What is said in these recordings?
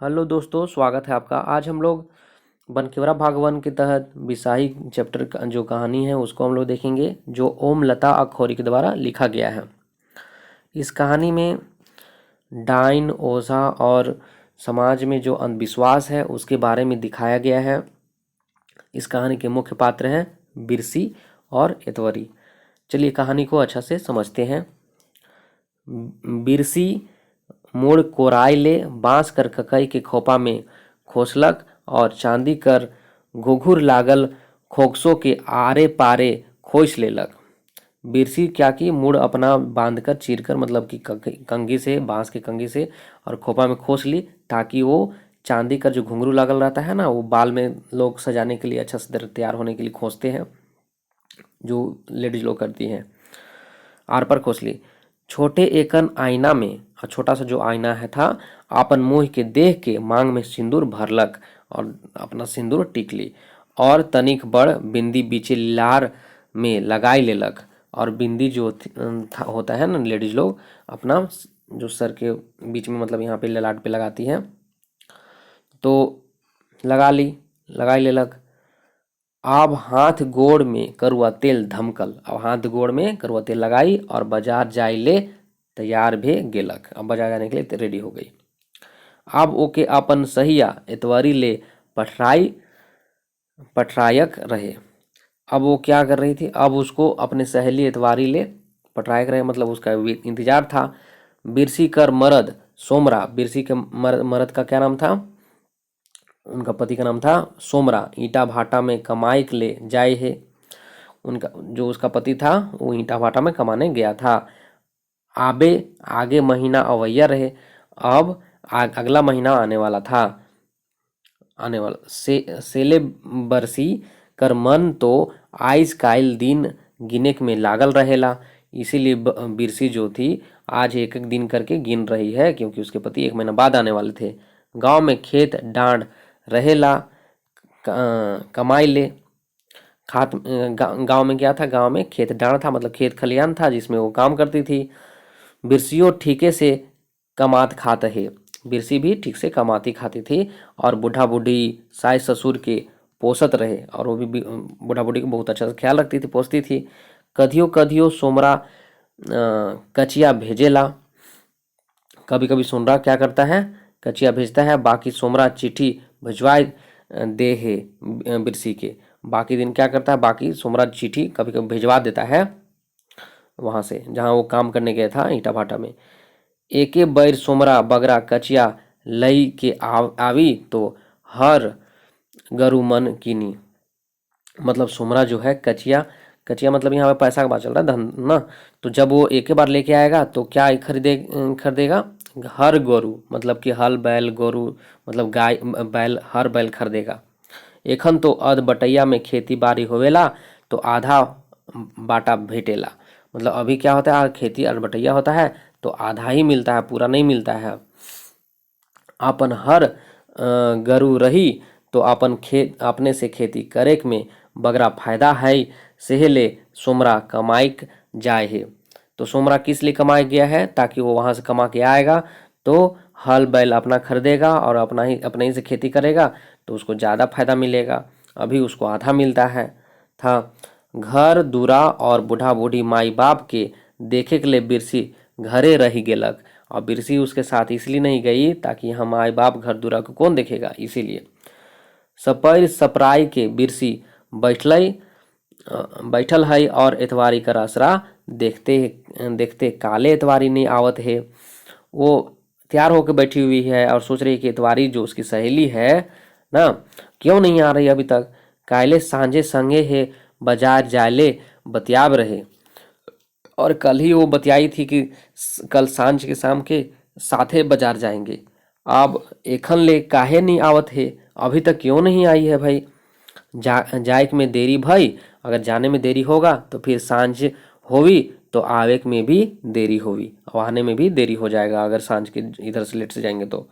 Hello दोस्तों, स्वागत है आपका। आज हम लोग बनकेवरा भाग 1 के तहत बिसाही चैप्टर का जो कहानी है उसको हम लोग देखेंगे, जो ओम लता अखौरी के द्वारा लिखा गया है। इस कहानी में डाइन, ओझा और समाज में जो अंधविश्वास है उसके बारे में दिखाया गया है। इस कहानी के मुख्य पात्र हैं बिरसी और एतवरी। चलिए कहानी को अच्छा से समझते हैं। बिरसी मोड़ कोराय ले बाँस कर ककई के खोपा में खोसलक और चांदी कर घुघुर लागल खोकसों के आरे पारे खोस लेलक। बिरसी क्या की मुड़ अपना बांधकर चीरकर, मतलब कि कंघी से, बांस के कंघी से, और खोपा में खोस ली, ताकि वो चांदी का जो घुंघरू लागल रहता है ना, वो बाल में लोग सजाने के लिए अच्छा से तैयार होने के लिए खोसते हैं, जो लेडीज लोग करती हैं। आर पर खोस ली। छोटे एकन आईना में, छोटा सा जो आईना है था, आपन मुँह के देख के मांग में सिंदूर भरलक और अपना सिंदूर टिक ली, और तनिक बड़ बिंदी बीचे लार में लगाई लेलक। और बिंदी जो होता है ना, लेडीज लोग अपना जो सर के बीच में, मतलब यहाँ पे ललाट पे लगाती हैं, तो लगा ली, लगाई लेलक। अब हाथ गोड़ में करुआ तेल धमकल। अब हाथ गोड़ में करुआ तेल लगाई और बाजार जाए ले तैयार भे गेलक। अब बाजार जाने के लिए रेडी हो गई। अब ओके अपन सहिया एतवारी ले पठरायक रहे। अब वो क्या कर रही थी, अब उसको अपने सहेली एतवारी ले पठरायक रहे, मतलब उसका इंतजार था। बिरसी कर मरद सोमरा, बिरसी के मरद का क्या नाम था, उनका पति का नाम था सोमरा, ईटा भाटा में कमाई के ले जाए है। उनका जो उसका पति था वो ईटा भाटा में कमाने गया था। आबे आगे महीना अवैया रहे। अब अगला महीना आने वाला था, आने वाला सेले बरसी कर मन तो आइज काइल दिन गिने में लागल रहेला। इसीलिए बिरसी जो थी आज एक एक दिन करके गिन रही है, क्योंकि उसके पति एक महीना बाद आने वाले थे। गांव में खेत डांड रहेला, कमाई ले खात गांव में क्या था, गांव में खेत डांड था, मतलब खेत खलियान था जिसमें वो काम करती थी। बिरसियों ठीके से कमात खात है, बिरसी भी ठीक से कमाती खाती थी, और बूढ़ा बूढ़ी सास ससुर के पोसत रहे, और वो भी बूढ़ा बूढ़ी को बहुत अच्छा से ख्याल रखती थी, पोसती थी। कधियो कधियो सोमरा कचिया भेजेला। कभी कभी सोमरा क्या करता है, कचिया भेजता है, बाकी सोमरा चिट्ठी भिजवा दे है बिरसी के। बाकी दिन क्या करता है, बाकी सोमरा चिट्ठी कभी कभी भिजवा देता है वहाँ से, जहाँ वो काम करने गया था ईटा भाटा में। एके बैर सोमरा बगरा कचिया लई के आवी तो हर गरु मन कीनी। मतलब सोमरा जो है कचिया, कचिया मतलब यहाँ पे पैसा का बात चल रहा है, धन ना। तो जब वो एक ही बार लेके आएगा तो क्या खरीदेगा, हर गोरु, मतलब कि हल बैल गोरु, मतलब गाय बैल, हर बैल खरीदेगा। एखन तो अध बटैया में खेती बाड़ी होवेला तो आधा बाटा भेटेला। मतलब अभी क्या होता है, खेती अधबटैया होता है तो आधा ही मिलता है, पूरा नहीं मिलता है। अपन हर गरु रही तो अपन खेत अपने से खेती करे में बगरा फायदा है, सेहले सोमरा कमाइक जाए है। तो सोमरा किस लिए कमाए गया है, ताकि वो वहां से कमा के आएगा तो हल बैल अपना खरीदेगा और अपने ही से खेती करेगा, तो उसको ज़्यादा फायदा मिलेगा। अभी उसको आधा मिलता है था। घर दूरा और बूढ़ा बूढ़ी माई बाप के देखे के लिए बिरसी घरे रही गेलक। और बिरसी उसके साथ इसलिए नहीं गई ताकि हम माई बाप घर दूरा को कौन देखेगा, इसीलिए। सपैर सपराई के बिरसी बैठल है, और एतवारी का आसरा देखते देखते काले एतवारी नहीं आवत है। वो तैयार होकर बैठी हुई है और सोच रही है कि एतवारी जो उसकी सहेली है ना, क्यों नहीं आ रही अभी तक। काले सांझे संगे है बाजार जाले बतियाब रहे। और कल ही वो बतियाई थी कि कल सांझ के शाम के साथे बाजार जाएंगे। अब एखन ले काहे नहीं आवत है, अभी तक क्यों नहीं आई है भाई। जाए में देरी भाई, अगर जाने में देरी होगा तो फिर सांझ होवी तो आवे में भी देरी होवी, और आने में भी देरी हो जाएगा अगर सांझ के इधर से लेट से जाएंगे तो।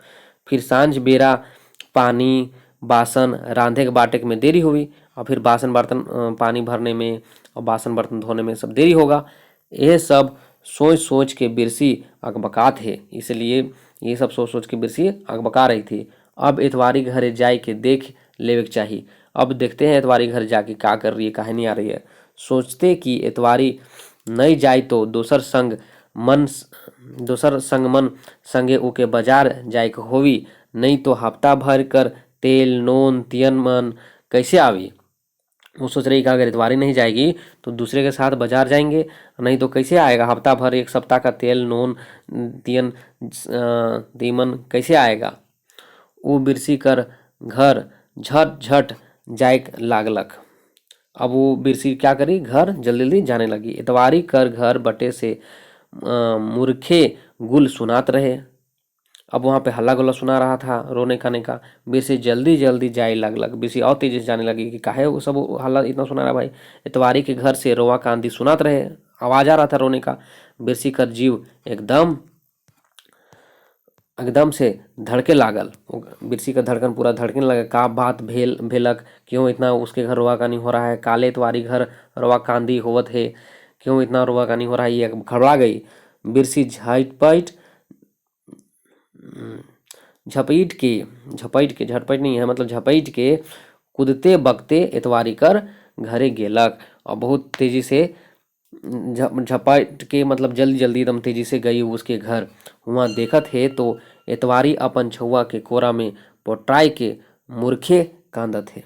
फिर सांझ बेरा पानी बासन रांधे के बाटे में देरी हुई, और फिर बासन बर्तन पानी भरने में और बासन बर्तन धोने में सब देरी होगा। यह सब सोच सोच के बिरसी अकबकात है, इसलिए ये सब सोच सोच के बिरसी अकबका रही थी। अब इतवारी घरे जाए के देख लेवे के चाहिए। अब देखते हैं इतवारी घर जाके का कर रही है, काहे नहीं आ रही है। सोचते कि इतवारी नहीं जाए तो दोसर संग मन संगे ओके बाजार जाए के होवी, नहीं तो हफ्ता भर कर तेल नोन तियन मन कैसे आवी। वो सोच रही कि अगर इतवारी नहीं जाएगी तो दूसरे के साथ बाजार जाएंगे, नहीं तो कैसे आएगा हफ्ता भर एक सप्ताह का तेल नून तियन तीमन कैसे आएगा। वो बिरसी कर घर झट झट जाए लागलक। अब वो बिरसी क्या करी, घर जल्दी जल्दी जाने लगी। इतवारी कर घर बटे से मूर्खे गुल सुनात रहे। अब वहाँ पे हल्ला गुल्ला सुना रहा था रोने खाने का। बिरसी जल्दी जल्दी जाए लगलग। बिरसी और तेजी से जाने लगी कि काहे वो सब हल्ला इतना सुना रहा भाई। इतवारी के घर से रोवा कांदी सुनात रहे, आवाज आ रहा था रोने का। बिरसी कर जीव एकदम एकदम से धड़के लागल। बिरसी का धड़कन पूरा धड़कने लगा। का बात भेलक, क्यों इतना उसके घर रोवा कानी हो रहा है। काले इतवारी घर रोवा कांदी होवत है, क्यों इतना रोवा कानी हो रहा है। ये घबरा गई। बिरसी झपट नहीं है मतलब झपट के कूदते बकते इतवारी कर घरे गेलक। और बहुत तेजी से झपट के मतलब जल्दी जल्दी एकदम तेजी से गई उसके घर। वहाँ देखत है तो इतवारी अपन छुआ के कोरा में पोटराय के मूर्खे कांदत है।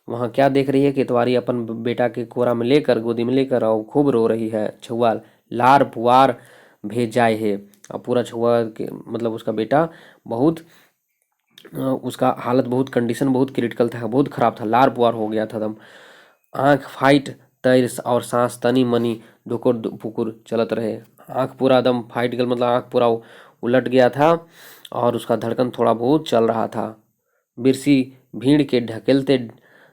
वहाँ क्या देख रही है कि इतवारी अपन बेटा के कोरा में लेकर गोदी में लेकर और खूब रो रही है। छुआ लार पुआर भेज जाए है। और पूरा छुआ के मतलब उसका बेटा बहुत उसका हालत बहुत कंडीशन बहुत क्रिटिकल था, बहुत खराब था, लार पुआर हो गया था एकदम। आँख फाइट तैर और सांस तनी मनी ढुकुर फुकुर चलत रहे। आँख पूरा एकदम फाइट गल मतलब आँख पूरा उलट गया था और उसका धड़कन थोड़ा बहुत चल रहा था। बिरसी भीड़ के ढकेलते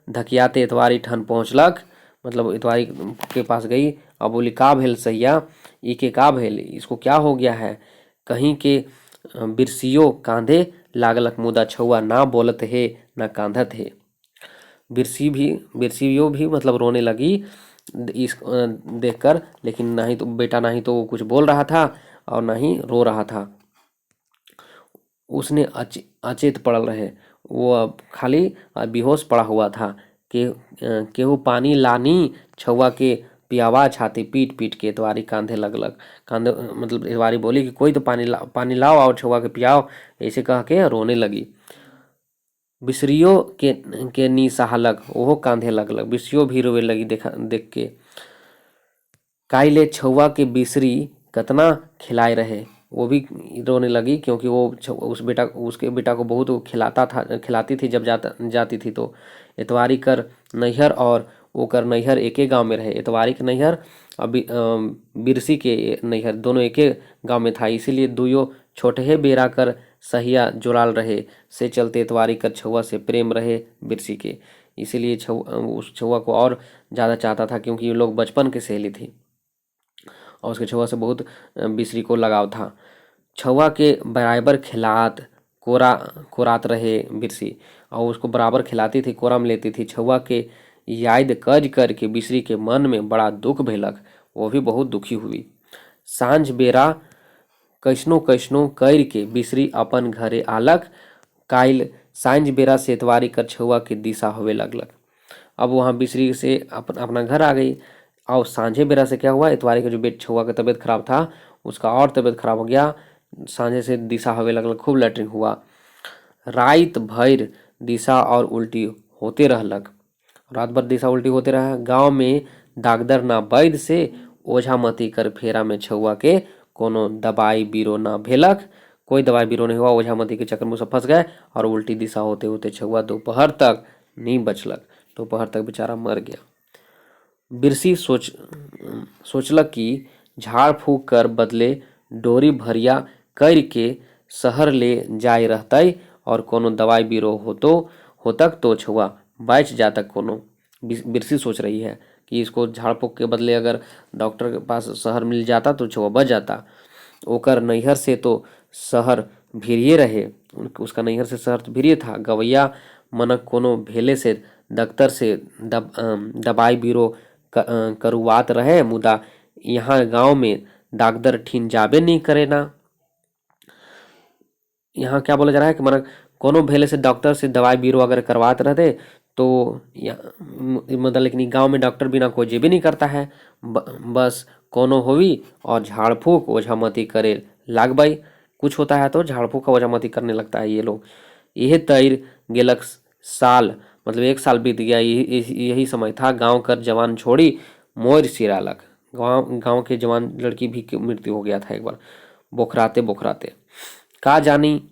धकियाते इतवारी ठन पहुँचलक, मतलब इतवारी के पास गई। अब बोली का भेल सैया, ई के का भेल, इसको क्या हो गया है। कहीं के बिरसियो कांधे लागलक, मुदा छुआ ना बोलत है ना कांधत है। बिरसियो भी मतलब रोने लगी इस देखकर, लेकिन नहीं तो बेटा नहीं तो कुछ बोल रहा था और नहीं रो रहा था। उसने अचेत पड़ल रहे, वो अब खाली बेहोश पड़ा हुआ था। केहू पानी लानी छुआ के पियावा। छाती पीट पीट के इतवारी कांधे लगलक। कांधे मतलब इतवारी बोली कि कोई तो पानी लाओ और छुआ के पियाओ, ऐसे कह के रोने लगी। बिसरियो के नी सहालक, ओहो कांधे लगलक। बिसरियो भी रोवे लगी देख के। काइले छुआ के बिसरी कतना खिलाए रहे, वो भी रोने लगी क्योंकि वो उसके बेटा को बहुत वो खिलाती थी जब जाती थी तो। इतवारी कर नैहर और वो कर नैहर एके गांव में रहे। इतवारी के नैहर और बिरसी के नैहर दोनों एके गांव में था, इसीलिए दुयो छोटे है बेरा कर सहिया जुड़ाल रहे। से चलते इतवारी कर छुआ से प्रेम रहे बिरसी के, इसीलिए उस छुआ को और ज़्यादा चाहता था क्योंकि ये लोग बचपन की सहेली थी और उसके छुआ से बहुत बिसरी को लगाव था। छुआ के बराबर खिलात कोरात रहे बिरसी, और उसको बराबर खिलाती थी, कोरा में लेती थी। छुआ के याद कर के बिसरी के मन में बड़ा दुख भेलक, वो भी बहुत दुखी हुई। सांझ बेरा कैसनो कैसनो कर के बिसरी अपन घरे आलक। काइल सांझ बेरा से इतवारी कर छुआ के दिशा होवे लगलक। अब वहाँ बिसरी से अपना घर आ गई। और सांझे बेरा से क्या हुआ, इतवारी का जो छुआ का तबीयत खराब था उसका और तबीयत खराब हो गया। सांझे से दिशा होवे लगल, खूब लैट्रिन हुआ। रात भर दिशा और उल्टी होते रहलक। रात भर दिशा उल्टी होते रहा। गांव में डागदर ना वैद से ओझा मती कर फेरा में छुआ के कोनो दवाई बीरो ना भेलक। कोई दवाई बीरो नहीं हुआ, ओझा मती के चक्कर में सब फंस गए और उल्टी दिशा होते होते छुआ दोपहर तक नहीं बचलक। दोपहर तक बेचारा मर गया। बिरसी सोचलक कि झाड़ फूक कर बदले डोरी भरिया कर के शहर ले जाए रहतै और कोनो दवाई बीरो होतक तो छुआ बच जातक कोनो। बिरसी सोच रही है कि इसको झाड़ फूक के बदले अगर डॉक्टर के पास शहर मिल जाता तो छुआ बच जाता। ओकर नैहर से तो शहर भिरिये रहे, उसका नैहर से शहर तो भिरिये था। गवैया मनक कोनो भेले से दफ्तर से दवाई बीरो करुआत रहे, मुदा यहाँ गांव में डागदर ठीन जाबे नहीं करे ना। यहाँ क्या बोला जा रहा है कि मतलब कोनो भेले से डॉक्टर से दवाई बीरो अगर करवाते रहते तो मतलब लेकिन गांव में डॉक्टर बिना कोई जेबे नहीं करता है। बस कोनो होवी और झाड़ फूक ओझामती करे लाग भाई। कुछ होता है तो झाड़ फूक का ओझामती करने लगता है ये लोग। यह तैर गेलक साल, मतलब 1 साल बीत गया। यही समय था गांव कर जवान छोड़ी मोर सिरालक। गांव के जवान लड़की भी की मृत्यु हो गया था एक बार बोखराते बोखराते। का जानी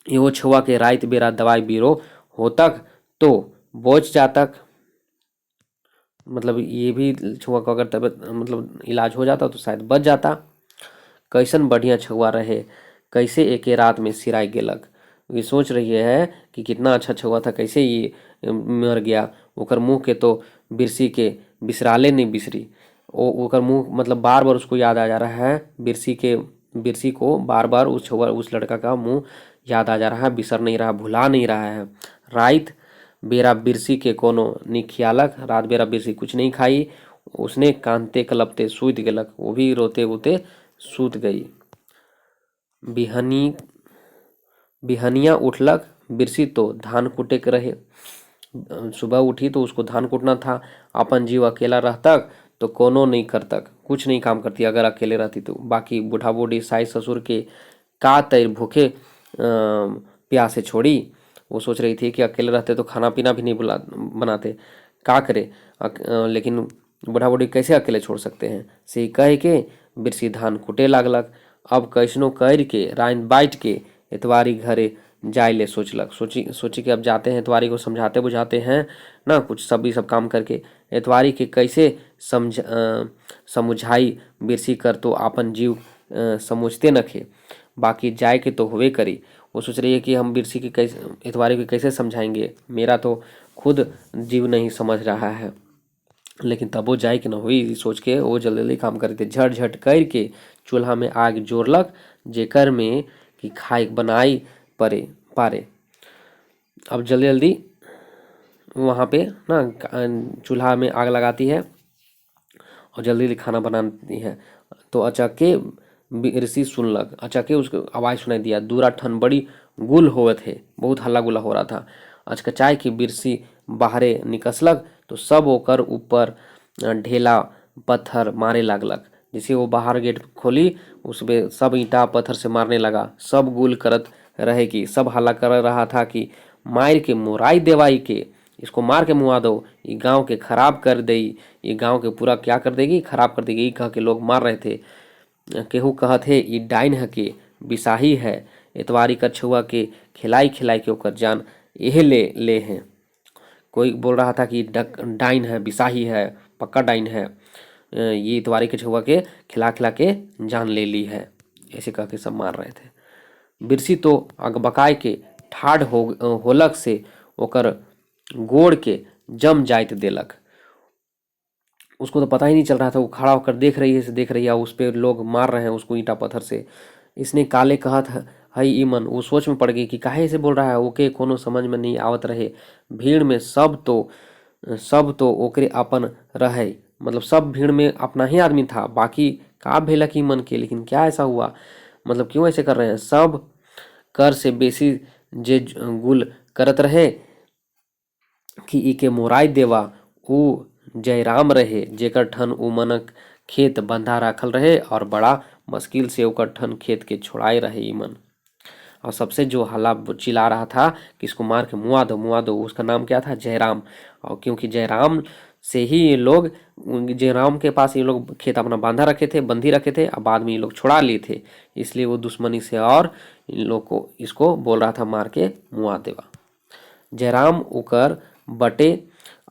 एगो छुआ के रात बेरा दवाई बीरो होतक तो बोझ जातक। मतलब ये भी छुआ का अगर तबियत मतलब इलाज हो जाता तो शायद बच जाता। कैसन बढ़िया छुआ रहे, कैसे एके रात में सिराय गेलक। ये सोच रही है कि कितना अच्छा छुआ था, कैसे ये मर गया। ओकर मुंह के तो बिरसी के बिसराले नहीं बिसरी। ओकर मुंह मतलब बार बार उसको याद आ जा रहा है। बिरसी को बार बार उस लड़का का मुंह याद आ जा रहा है, बिसर नहीं रहा, भुला नहीं रहा है। रात बेरा बिरसी के कोनो निखियालक, रात बेरा बिरसी कुछ नहीं खाई। उसने कांते कलपते सूत गेलक, वो भी रोते रोते सूत गई। बिहनी बिहनिया उठलक, बिरसी तो धान कूटे के रहे। सुबह उठी तो उसको धान कूटना था। अपन जीव अकेला रहतक तो कोनो नहीं करतक, कुछ नहीं काम करती अगर अकेले रहती तो। बाकी बूढ़ा बूढ़ी सास ससुर के का तैर भूखे प्यासे छोड़ी। वो सोच रही थी कि अकेले रहते तो खाना पीना भी नहीं बनाते, का करे। लेकिन बूढ़ा बूढ़ी कैसे अकेले छोड़ सकते हैं। से कह के बिरसी धान कूटे लागलक। अब कैसनो कर के राइन बाइट के एतवारी घरे जाय ले सोचलक। सोची कि अब जाते हैं एतवारी को समझाते बुझाते हैं ना, कुछ सब काम करके एतवारी के कैसे समझाई। बिरसी कर तो आपन जीव समझते नखे, बाकी जाए के तो हुए करी। वो सोच रही है कि हम बिरसी के कैसे एतवारी को कैसे समझाएंगे, मेरा तो खुद जीव नहीं समझ रहा है। लेकिन तब वो जाए कि न हुई सोच के वो जल्दी जल्दी काम करते झट झट कर के चूल्हा में आग जोड़लक, जेकर में कि खाए बनाई पारे। अब जल्दी जल्दी वहाँ पे ना चूल्हा में आग लगाती है और जल्दी जल्दी खाना बनाती है। तो अचाके बिरसी सुनलक, अचाके उसको आवाज़ सुनाई दिया। दूरा ठन बड़ी गुल होवे थे, बहुत हल्ला गुल्ला हो रहा था। अचकचाय के बिरसी बाहरे निकसलक तो सब ओकर ऊपर ढेला पत्थर मारे लागलक। जैसे वो बाहर गेट खोली उसमें सब ईंटा पत्थर से मारने लगा। सब गुल करत रहे कि सब हल्ला कर रहा था कि मार के मोराई देवाई के, इसको मार के मुआ दो, ये गांव के खराब कर देगी, ये गांव के पूरा क्या कर देगी, खराब कर देगी। कह के लोग मार रहे थे। केहू कहत है ये डाइन है के बिसाही है, एतवारी का छुआ के खिलाई खिलाई के ओकर जान यह ले हैं। कोई बोल रहा था कि डाइन है, बिसाही है, पक्का डाइन है, ये इतवारी के छुआ के खिला खिला के जान ले ली है। ऐसे कह के सब मार रहे थे। बिरसी तो अगबकाय के ठाढ़ होलक से ओकर गोड़ के जम जाइत देलक। उसको तो पता ही नहीं चल रहा था, वो खड़ा होकर देख रही है उस पे लोग मार रहे हैं उसको ईंटा पत्थर से। इसने काले कहत हई ईमन, वो सोच में पड़ गई कि काहे से बोल रहा है। ओके कोनो समझ में नहीं आवत रहे। भीड़ में सब तो ओकरे अपन रहे, मतलब सब भीड़ में अपना ही आदमी था। बाकी का भेलक ईमन के, लेकिन क्या ऐसा हुआ, मतलब क्यों ऐसे कर रहे हैं। सब कर से बेसी जे गुल करत रहे कि इके मोराई देवा ऊ जयराम रहे, जेकर ठन ऊ मनक खेत बंधा राखल रहे और बड़ा मुश्किल से ओकर ठन खेत के छोड़ाए रहे ईमन। और सबसे जो हल्ला चिल्ला रहा था कि इसको मार के मुआ दो, उसका नाम क्या था, जयराम। और क्योंकि जयराम से ही ये लोग, जयराम के पास ये लोग खेत अपना बंधी रखे थे, अब बाद में ये लोग छुड़ा लिए थे, इसलिए वो दुश्मनी से और इन लोग को इसको बोल रहा था मार के मुआ देवा। जयराम ओकर बटे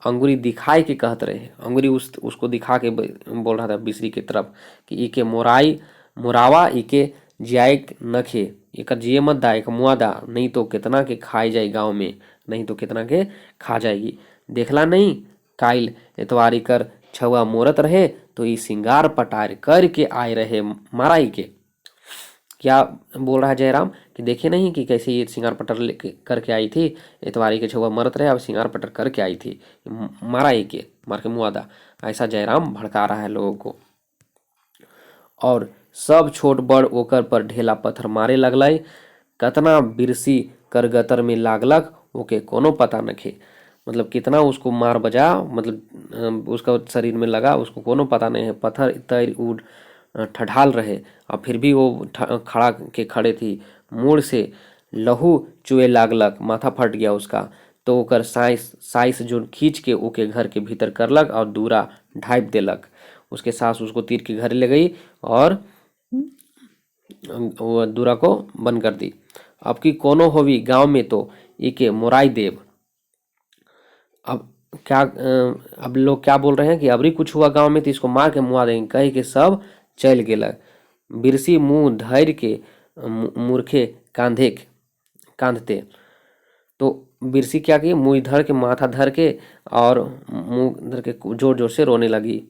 अंगुरी दिखाई के कहत रहे, अंगुरी उसको दिखा के बोल रहा था बिसरी की तरफ कि इके मोरावा इके जियाए नखे, एकर जिये मत दा, एक मुआ दा, नहीं तो कितना के खाई जाए गांव में, नहीं तो कितना के खा जाएगी। देखला नहीं काइल एतवारी कर छुआ मोरत रहे तो ई सिंगार पटार करके आए रहे माराई के। क्या बोल रहा है जयराम कि देखे नहीं कि कैसे ये सिंगार पटर करके आई थी, इतवारी के छुआ मरत रहे अब सिंगार पटर करके आई थी, मारा ही के, मार के मुआदा। ऐसा जयराम भड़का रहा है लोगों को। और सब छोट बड़ ओकर पर ढेला पत्थर मारे लगल। कतना बिरसी कर गतर में लागलक ओके कोनो पता नखे। मतलब कितना उसको मार बजा, मतलब उसका शरीर में लगा उसको कोनो पता नहीं है। पत्थर तैर उड़ ठठाल रहे और फिर भी वो खड़ा के खड़े थी। मुड़ से लहू चुए लागलक, माथा फट गया उसका। तो ओकर साइस साइस जो खींच के ओके घर के भीतर करलक और दूरा ढाइप देलक। उसके सास उसको तीर के घर ले गई और वो दूरा को बंद कर दी। अब की कोनो होवी गांव में तो इके मोराई देव। अब क्या अब लोग क्या बोल रहे हैं कि अबरी कुछ हुआ गांव में तो इसको मार के मुआ देंगे, कह के सब चल गेलक। बिरसी मुंह धैर के मूर्खे कांधते। तो बिरसी क्या की, मुंह धर के माथा धर के और मुंह धर के जोर जोर से रोने लगी।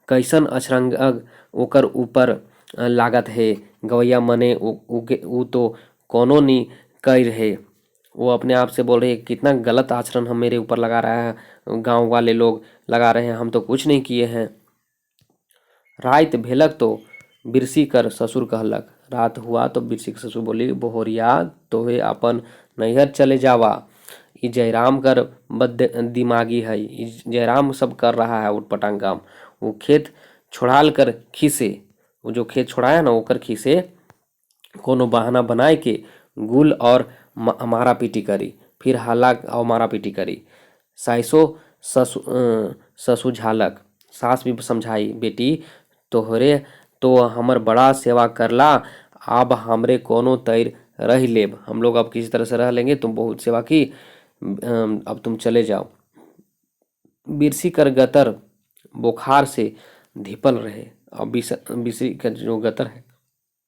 कैसन अछरंग ओकर ऊपर लागत है, गवैया मने ऊ तो कोनो नी कर है। वो अपने आप से बोल रही है कितना गलत आचरण हम मेरे ऊपर लगा रहा है, गांव वाले लोग लगा रहे हैं, हम तो कुछ नहीं किए हैं। रात भेलक तो बिरसी कर ससुर कहलक। रात हुआ तो बिरसी के ससुर बोली, बोहरिया तोहे अपन नैहर चले जावा। ई जयराम कर बद दिमागी है, ई जयराम सब कर रहा है उटपटांग काम। वो खेत छोड़ाल कर खीसे, वो जो खेत छोड़ाया ना ओकर खीसे कोनो बहाना बनाए के गुल और मारा पीटी करी, फिर हल्ला और मारा पीटी करी। साइसो ससु झालक, सास भी समझाई, बेटी तोहरे तो हमर बड़ा सेवा करला, अब हमरे कोनो तैर रह लेब, हम लोग अब किसी तरह से रह लेंगे, तुम बहुत सेवा की, अब तुम चले जाओ। बिरसी कर गतर बुखार से धिपल रहे और बिरसी का जो गतर है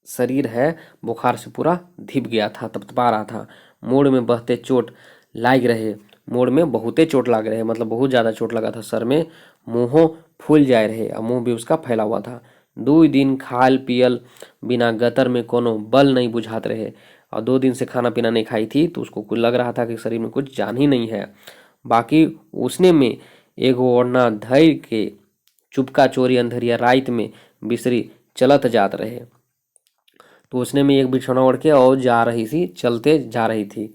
शरीर है बुखार से पूरा धिप गया था, तपतपा रहा था। मोड़ में बहते चोट लाग रहे, मोड़ में बहुते चोट लाग रहे, मतलब बहुत ज़्यादा चोट लगा था सर में। मुँहों फूल जाए रहे और मुँह भी उसका फैला हुआ था। 2 दिन खाल पियल बिना गतर में कोनो बल नहीं बुझात रहे और 2 दिन से खाना पीना नहीं खाई थी, तो उसको कुछ लग रहा था कि शरीर में कुछ जान ही नहीं है। बाकी उसने में एगो ओढ़ना धैर के चुपका चोरी अंधरिया रात में बिसरी चलत जात रहे। तो उसने में एक बिछौना ओढ़ के और जा रही थी, चलते जा रही थी।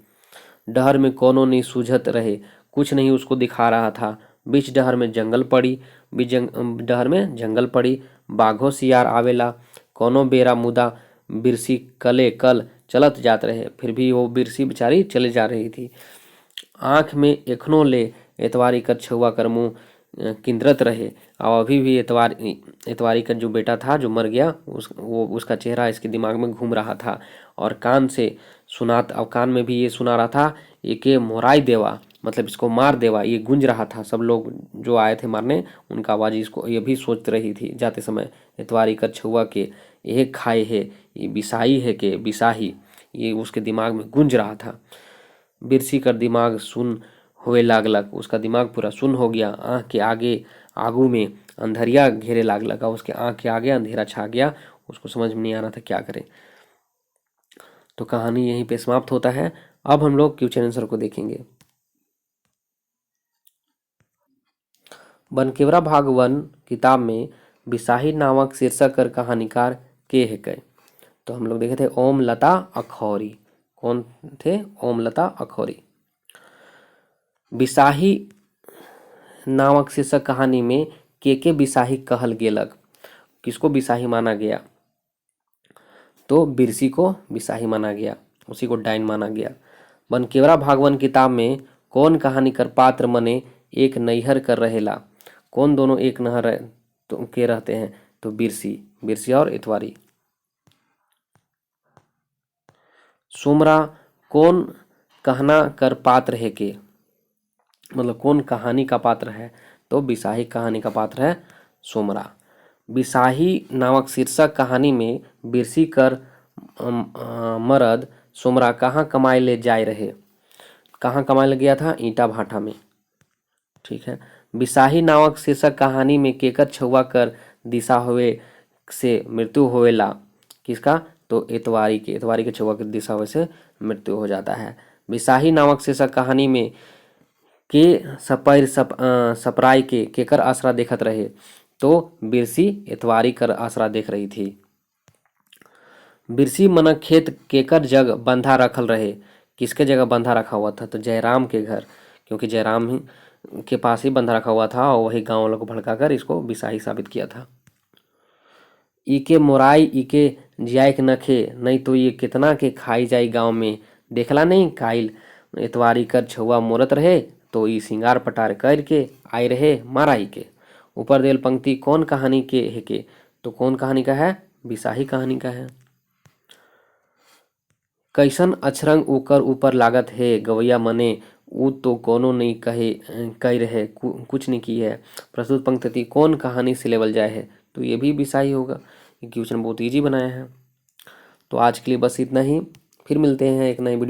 डहर में कोनो नहीं सूझत रहे, कुछ नहीं उसको दिखा रहा था। बीच डहर में जंगल पड़ी, डहर में जंगल पड़ी, बाघो सियार आवेला। कोनो बेरा मुदा बिरसी कले कल चलत जात रहे, फिर भी वो बिरसी बेचारी चले जा रही थी। आँख में एखनो ले एतवारी कर छुआ कर मुँह किंद्रत रहे और अभी भी एतवारी का जो बेटा था जो मर गया उसका चेहरा इसके दिमाग में घूम रहा था। और कान से और कान में भी ये सुना रहा था, एके मोराई देवा, मतलब इसको मार देवा, ये गूंज रहा था। सब लोग जो आए थे मारने उनका आवाज़ इसको ये भी सोच रही थी जाते समय, एतवारी कर छुआ के ये खाए है, ये बिसाई है के बिसाही, ये उसके दिमाग में गूंज रहा था। बिरसी कर दिमाग सुन होए लागलक, उसका दिमाग पूरा सुन हो गया। आँख के आगे आगू में अंधेरिया घेरे लागलक, उसके आँख के आगे अंधेरा छा गया, उसको समझ में नहीं आ रहा था क्या करे। तो कहानी यहीं पे समाप्त होता है। अब हम लोग क्वेश्चन आंसर को देखेंगे। बनकेवरा भाग 1 किताब में बिसाही नामक शीर्षक कर कहानीकार के है कई। तो हम लोग देखे थे ओम लता अखौरी। कौन थे? ओम लता अखौरी। बिसाही नामक शीर्षक कहानी में के बिसाही कहल गेलक। किसको बिसाही माना गया? तो बिरसी को बिसाही माना गया, उसी को डाइन माना गया। बनकेवरा भागवन किताब में कौन कहानी कर पात्र मने एक नैहर कर रहेला? कौन दोनों एक नहर तो के रहते हैं? तो बिरसी और इतवारी। सोमरा कौन कहना कर पात्र है के? मतलब कौन कहानी का पात्र है? तो बिसाही कहानी का पात्र है सोमरा। बिसाही नामक शीर्षक कहानी में बिरसी कर मरद सोमरा कहाँ कमाए ले जाए रहे? कहाँ कमाए ले गया था? ईंटा भाटा में। ठीक है। बिसाही नामक शीर्षक कहानी में केकर छुआ कर दिशा हुए से मृत्यु होवेला? किसका? तो एतवारी के छुआ कर दिशा हुए से मृत्यु हो जाता है। बिसाही नामक शीर्षक कहानी में के सपराई के केकर आसरा देखत रहे? तो बिरसी एतवारी कर आसरा देख रही थी। बिरसी मन खेत केकर जग बंधा रखल रहे। किसके जगह बंधा रखा हुआ था? तो जयराम के घर, क्योंकि जयराम ही के पास ही बंधा रखा हुआ था और वही गांव वालों को भड़काकर इसको बिसाही साबित किया था। इके मोराई इके जियाक नखे, नहीं तो ये कितना के खाई जाई गांव में। देखला नहीं काइल एतवारी कर छुआ मोरत रहे, तो ई सिंगार पटार करके आई रहे माराई के। ऊपर देल पंक्ति कौन कहानी के है के? तो कौन कहानी का है? बिसाही कहानी का है। कैसन अछरंग ओकर ऊपर लागत है, गवैया मने ऊ तो कोनो नहीं कह रहे कुछ नहीं की है। प्रस्तुत पंक्ति कौन कहानी से लेवल जाए है? तो ये भी बिसाही होगा, क्वेश्चन बहुत ईजी बनाया है। तो आज के लिए बस इतना ही, फिर मिलते हैं एक नए वीडियो